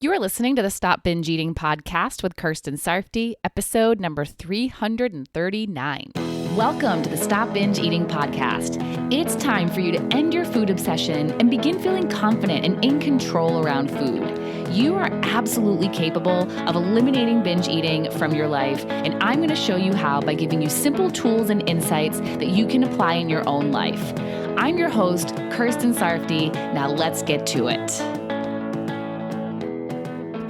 You are listening to the Stop Binge Eating podcast with Kirsten Sarfty, episode number 339. Welcome to the Stop Binge Eating podcast. It's time for you to end your food obsession and begin feeling confident and in control around food. You are absolutely capable of eliminating binge eating from your life, and I'm going to show you how by giving you simple tools and insights that you can apply in your own life. I'm your host, Kirsten Sarfty. Now let's get to it.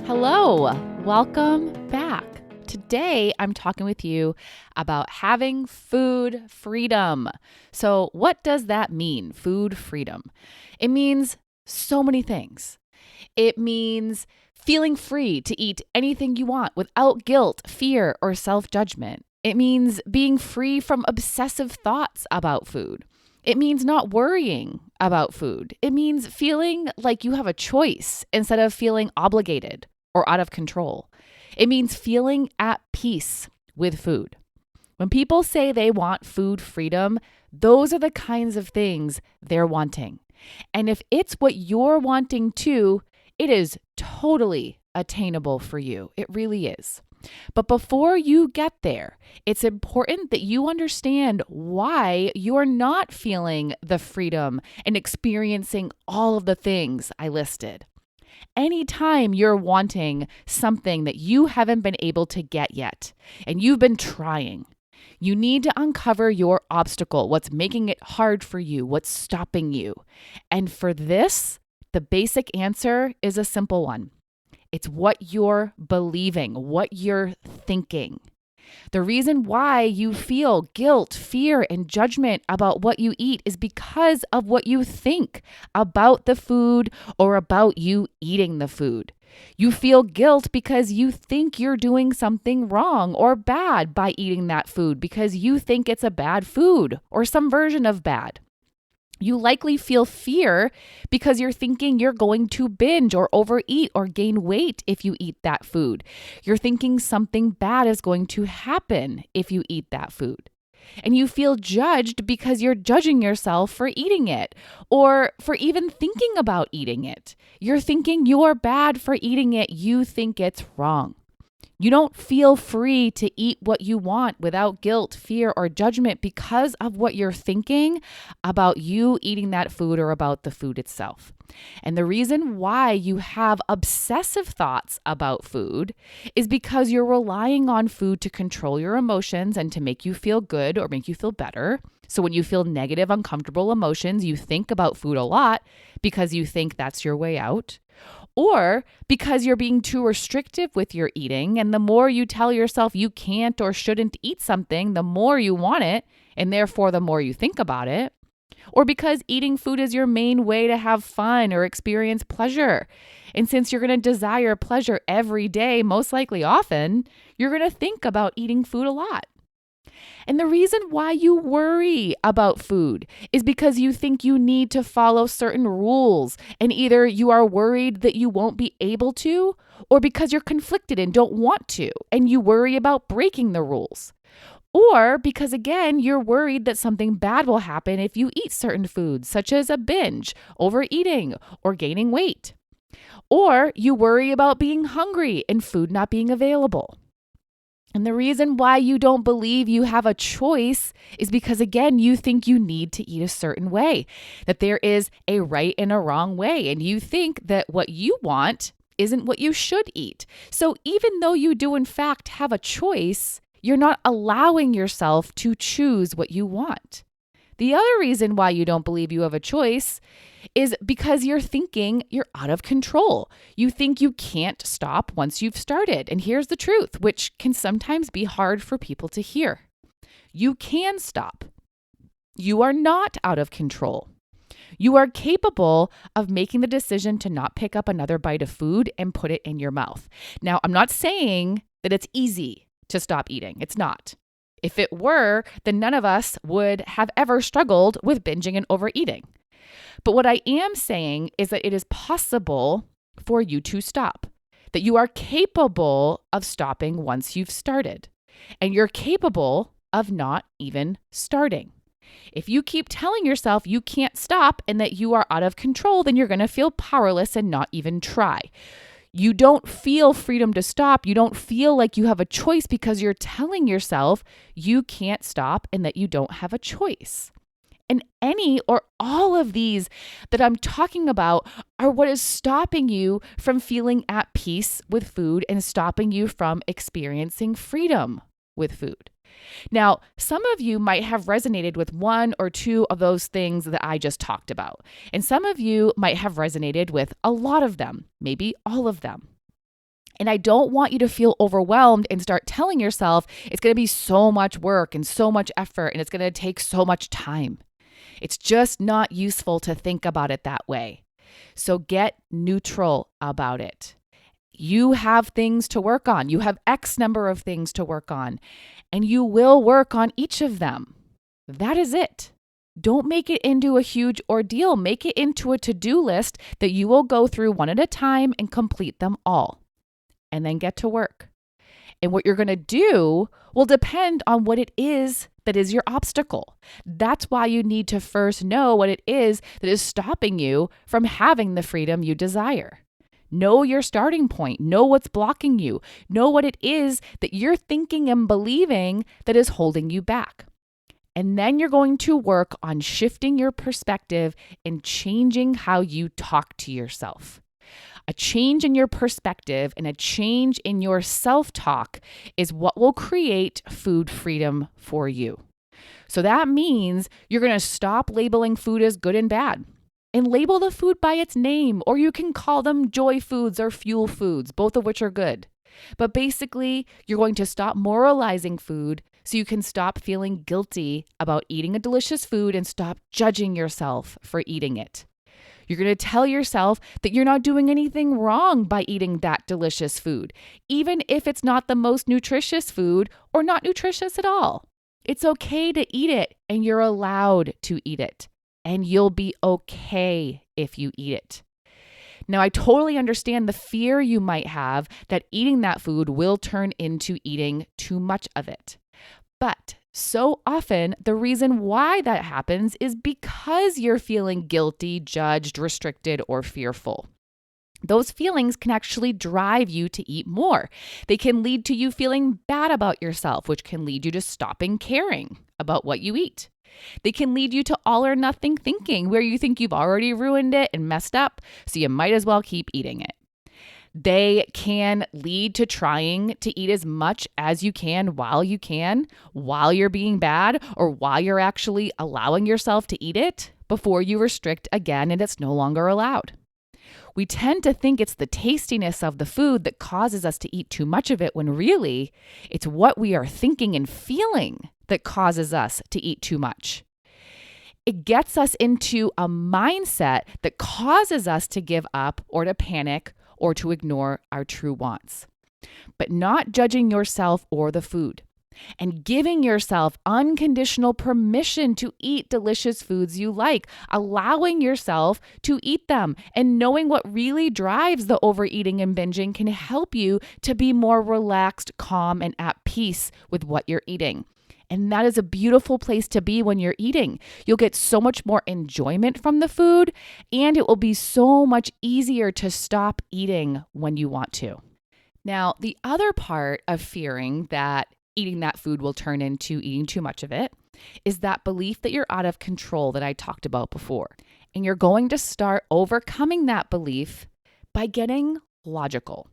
Hello, welcome back. Today, I'm talking with you about having food freedom. So what does that mean, food freedom? It means so many things. It means feeling free to eat anything you want without guilt, fear, or self-judgment. It means being free from obsessive thoughts about food. It means not worrying about food. It means feeling like you have a choice instead of feeling obligated or out of control. It means feeling at peace with food. When people say they want food freedom, those are the kinds of things they're wanting. And if it's what you're wanting too, it is totally attainable for you. It really is. But before you get there, it's important that you understand why you're not feeling the freedom and experiencing all of the things I listed. Anytime you're wanting something that you haven't been able to get yet, and you've been trying, you need to uncover your obstacle, what's making it hard for you, what's stopping you. And for this, the basic answer is a simple one. It's what you're believing, what you're thinking. The reason why you feel guilt, fear, and judgment about what you eat is because of what you think about the food or about you eating the food. You feel guilt because you think you're doing something wrong or bad by eating that food because you think it's a bad food or some version of bad. You likely feel fear because you're thinking you're going to binge or overeat or gain weight if you eat that food. You're thinking something bad is going to happen if you eat that food. And you feel judged because you're judging yourself for eating it or for even thinking about eating it. You're thinking you're bad for eating it. You think it's wrong. You don't feel free to eat what you want without guilt, fear, or judgment because of what you're thinking about you eating that food or about the food itself. And the reason why you have obsessive thoughts about food is because you're relying on food to control your emotions and to make you feel good or make you feel better. So when you feel negative, uncomfortable emotions, you think about food a lot because you think that's your way out. Or because you're being too restrictive with your eating, and the more you tell yourself you can't or shouldn't eat something, the more you want it, and therefore the more you think about it. Or because eating food is your main way to have fun or experience pleasure. And since you're going to desire pleasure every day, most likely often, you're going to think about eating food a lot. And the reason why you worry about food is because you think you need to follow certain rules, and either you are worried that you won't be able to, or because you're conflicted and don't want to, and you worry about breaking the rules. Or because, again, you're worried that something bad will happen if you eat certain foods, such as a binge, overeating, or gaining weight. Or you worry about being hungry and food not being available. And the reason why you don't believe you have a choice is because, again, you think you need to eat a certain way, that there is a right and a wrong way. And you think that what you want isn't what you should eat. So even though you do, in fact, have a choice, you're not allowing yourself to choose what you want. The other reason why you don't believe you have a choice is because you're thinking you're out of control. You think you can't stop once you've started. And here's the truth, which can sometimes be hard for people to hear. You can stop. You are not out of control. You are capable of making the decision to not pick up another bite of food and put it in your mouth. Now, I'm not saying that it's easy to stop eating. It's not. If it were, then none of us would have ever struggled with binging and overeating. But what I am saying is that it is possible for you to stop, that you are capable of stopping once you've started, and you're capable of not even starting. If you keep telling yourself you can't stop and that you are out of control, then you're going to feel powerless and not even try. You don't feel freedom to stop. You don't feel like you have a choice because you're telling yourself you can't stop and that you don't have a choice. And any or all of these that I'm talking about are what is stopping you from feeling at peace with food and stopping you from experiencing freedom with food. Now, some of you might have resonated with one or two of those things that I just talked about. And some of you might have resonated with a lot of them, maybe all of them. And I don't want you to feel overwhelmed and start telling yourself it's going to be so much work and so much effort and it's going to take so much time. It's just not useful to think about it that way. So get neutral about it. You have things to work on. You have X number of things to work on, and you will work on each of them. That is it. Don't make it into a huge ordeal. Make it into a to-do list that you will go through one at a time and complete them all, and then get to work. And what you're going to do will depend on what it is that is your obstacle. That's why you need to first know what it is that is stopping you from having the freedom you desire. Know your starting point. Know what's blocking you. Know what it is that you're thinking and believing that is holding you back. And then you're going to work on shifting your perspective and changing how you talk to yourself. A change in your perspective and a change in your self-talk is what will create food freedom for you. So that means you're going to stop labeling food as good and bad and label the food by its name, or you can call them joy foods or fuel foods, both of which are good. But basically, you're going to stop moralizing food so you can stop feeling guilty about eating a delicious food and stop judging yourself for eating it. You're going to tell yourself that you're not doing anything wrong by eating that delicious food, even if it's not the most nutritious food or not nutritious at all. It's okay to eat it, and you're allowed to eat it, and you'll be okay if you eat it. Now, I totally understand the fear you might have that eating that food will turn into eating too much of it. But so often, the reason why that happens is because you're feeling guilty, judged, restricted, or fearful. Those feelings can actually drive you to eat more. They can lead to you feeling bad about yourself, which can lead you to stopping caring about what you eat. They can lead you to all or nothing thinking, where you think you've already ruined it and messed up, so you might as well keep eating it. They can lead to trying to eat as much as you can, while you're being bad, or while you're actually allowing yourself to eat it before you restrict again and it's no longer allowed. We tend to think it's the tastiness of the food that causes us to eat too much of it, when really it's what we are thinking and feeling that causes us to eat too much. It gets us into a mindset that causes us to give up or to panic or to ignore our true wants. But not judging yourself or the food, and giving yourself unconditional permission to eat delicious foods you like, allowing yourself to eat them, and knowing what really drives the overeating and binging can help you to be more relaxed, calm, and at peace with what you're eating. And that is a beautiful place to be when you're eating. You'll get so much more enjoyment from the food, and it will be so much easier to stop eating when you want to. Now, the other part of fearing that eating that food will turn into eating too much of it is that belief that you're out of control that I talked about before. And you're going to start overcoming that belief by getting logical.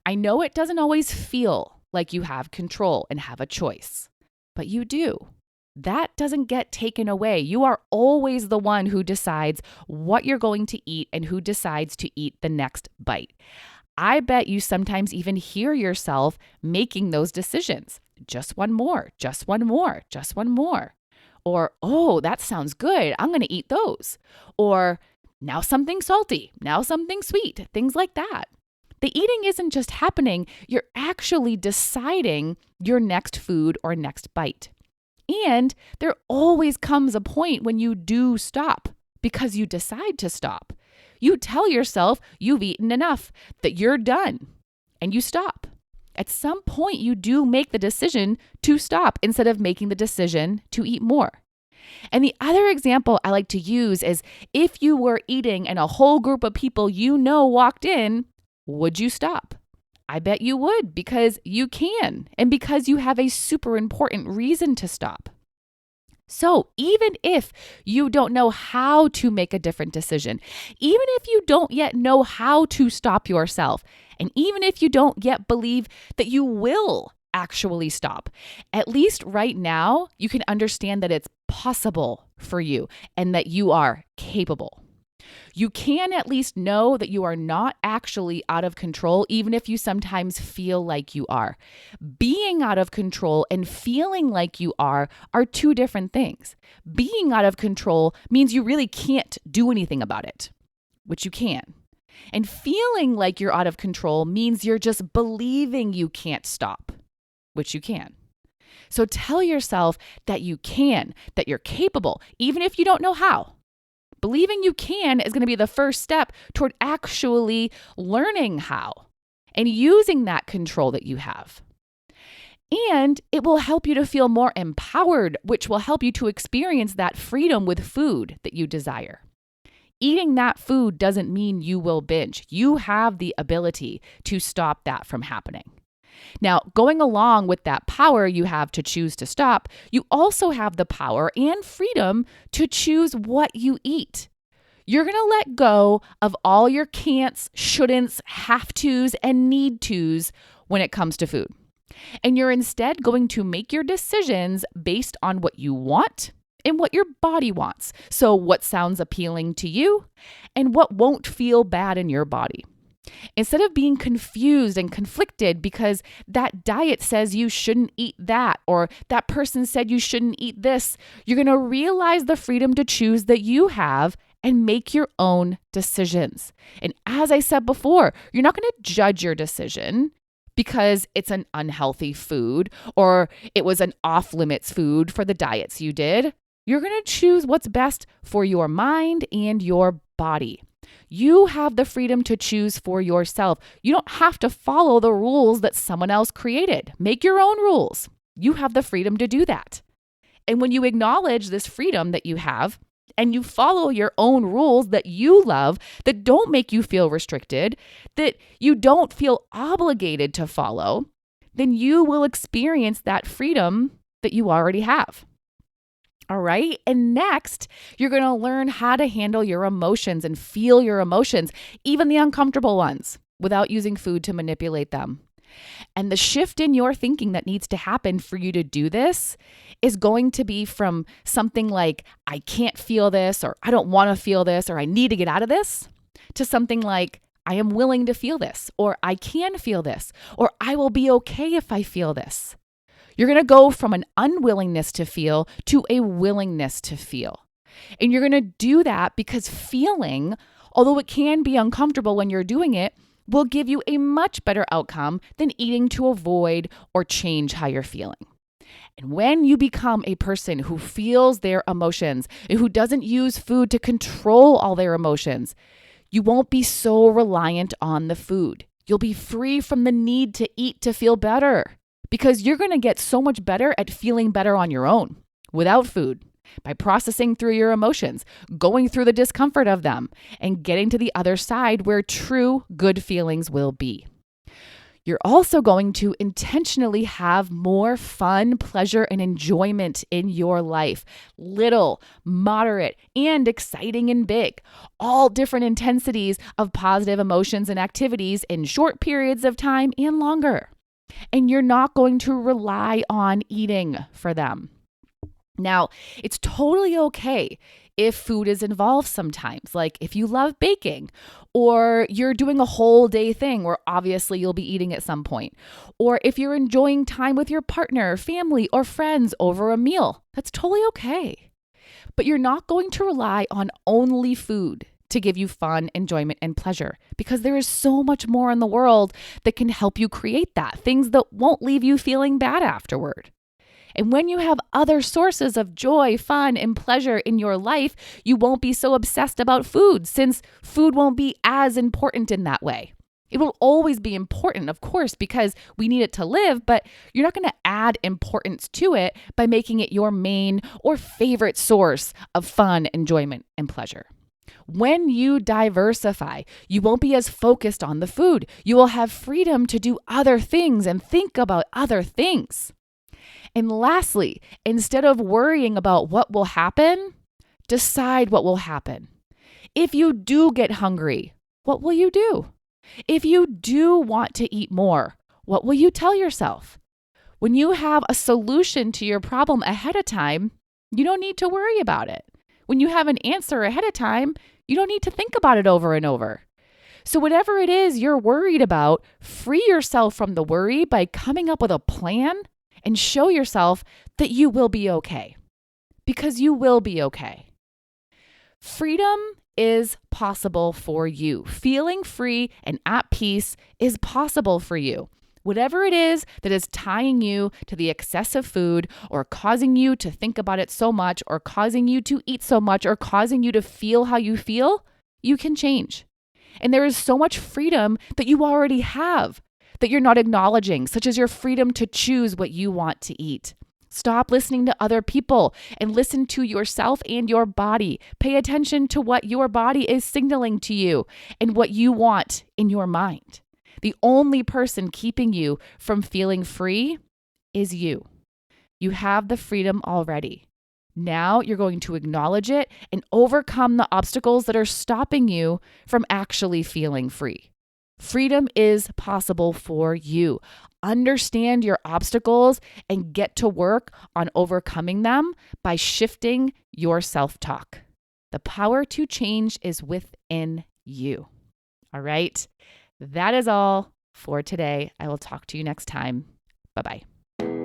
I know it doesn't always feel like you have control and have a choice, but you do. That doesn't get taken away. You are always the one who decides what you're going to eat and who decides to eat the next bite. I bet you sometimes even hear yourself making those decisions. Just one more, just one more, just one more. Or, oh, that sounds good. I'm going to eat those. Or, now something salty, now something sweet, things like that. The eating isn't just happening. You're actually deciding your next food or next bite. And there always comes a point when you do stop because you decide to stop. You tell yourself you've eaten enough, that you're done, and you stop. At some point, you do make the decision to stop instead of making the decision to eat more. And the other example I like to use is if you were eating and a whole group of people you know walked in, Would you stop? I bet you would, because you can and because you have a super important reason to stop. So even if you don't know how to make a different decision, even if you don't yet know how to stop yourself, and even if you don't yet believe that you will actually stop, at least right now, you can understand that it's possible for you and that you are capable. You can at least know that you are not actually out of control, even if you sometimes feel like you are. Being out of control and feeling like you are two different things. Being out of control means you really can't do anything about it, which you can. And feeling like you're out of control means you're just believing you can't stop, which you can. So tell yourself that you can, that you're capable, even if you don't know how. Believing you can is going to be the first step toward actually learning how and using that control that you have. And it will help you to feel more empowered, which will help you to experience that freedom with food that you desire. Eating that food doesn't mean you will binge. You have the ability to stop that from happening. Now, going along with that power you have to choose to stop, you also have the power and freedom to choose what you eat. You're going to let go of all your can'ts, shouldn'ts, have to's, and need to's when it comes to food. And you're instead going to make your decisions based on what you want and what your body wants. So what sounds appealing to you and what won't feel bad in your body. Instead of being confused and conflicted because that diet says you shouldn't eat that, or that person said you shouldn't eat this, you're going to realize the freedom to choose that you have and make your own decisions. And as I said before, you're not going to judge your decision because it's an unhealthy food or it was an off-limits food for the diets you did. You're going to choose what's best for your mind and your body. You have the freedom to choose for yourself. You don't have to follow the rules that someone else created. Make your own rules. You have the freedom to do that. And when you acknowledge this freedom that you have and you follow your own rules that you love, that don't make you feel restricted, that you don't feel obligated to follow, then you will experience that freedom that you already have. All right. And next, you're going to learn how to handle your emotions and feel your emotions, even the uncomfortable ones, without using food to manipulate them. And the shift in your thinking that needs to happen for you to do this is going to be from something like, I can't feel this, or I don't want to feel this, or I need to get out of this, to something like, I am willing to feel this, or I can feel this, or I will be okay if I feel this. You're going to go from an unwillingness to feel to a willingness to feel. And you're going to do that because feeling, although it can be uncomfortable when you're doing it, will give you a much better outcome than eating to avoid or change how you're feeling. And when you become a person who feels their emotions and who doesn't use food to control all their emotions, you won't be so reliant on the food. You'll be free from the need to eat to feel better. Because you're going to get so much better at feeling better on your own, without food, by processing through your emotions, going through the discomfort of them, and getting to the other side where true good feelings will be. You're also going to intentionally have more fun, pleasure, and enjoyment in your life. Little, moderate, and exciting and big. All different intensities of positive emotions and activities in short periods of time and longer. And you're not going to rely on eating for them. Now, it's totally okay if food is involved sometimes, like if you love baking, or you're doing a whole day thing where obviously you'll be eating at some point, or if you're enjoying time with your partner, family, or friends over a meal. That's totally okay. But you're not going to rely on only food to give you fun, enjoyment, and pleasure, because there is so much more in the world that can help you create that, things that won't leave you feeling bad afterward. And when you have other sources of joy, fun, and pleasure in your life, you won't be so obsessed about food, since food won't be as important in that way. It will always be important, of course, because we need it to live, but you're not going to add importance to it by making it your main or favorite source of fun, enjoyment, and pleasure. When you diversify, you won't be as focused on the food. You will have freedom to do other things and think about other things. And lastly, instead of worrying about what will happen, decide what will happen. If you do get hungry, what will you do? If you do want to eat more, what will you tell yourself? When you have a solution to your problem ahead of time, you don't need to worry about it. When you have an answer ahead of time, you don't need to think about it over and over. So whatever it is you're worried about, free yourself from the worry by coming up with a plan and show yourself that you will be okay. Because you will be okay. Freedom is possible for you. Feeling free and at peace is possible for you. Whatever it is that is tying you to the excessive food or causing you to think about it so much or causing you to eat so much or causing you to feel how you feel, you can change. And there is so much freedom that you already have that you're not acknowledging, such as your freedom to choose what you want to eat. Stop listening to other people and listen to yourself and your body. Pay attention to what your body is signaling to you and what you want in your mind. The only person keeping you from feeling free is you. You have the freedom already. Now you're going to acknowledge it and overcome the obstacles that are stopping you from actually feeling free. Freedom is possible for you. Understand your obstacles and get to work on overcoming them by shifting your self-talk. The power to change is within you. All right. That is all for today. I will talk to you next time. Bye-bye.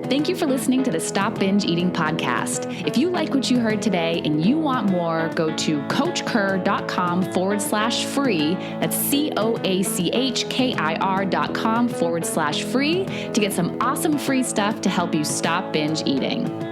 Thank you for listening to the Stop Binge Eating podcast. If you like what you heard today and you want more, go to coachkir.com/free. That's COACHKIR.com/free to get some awesome free stuff to help you stop binge eating.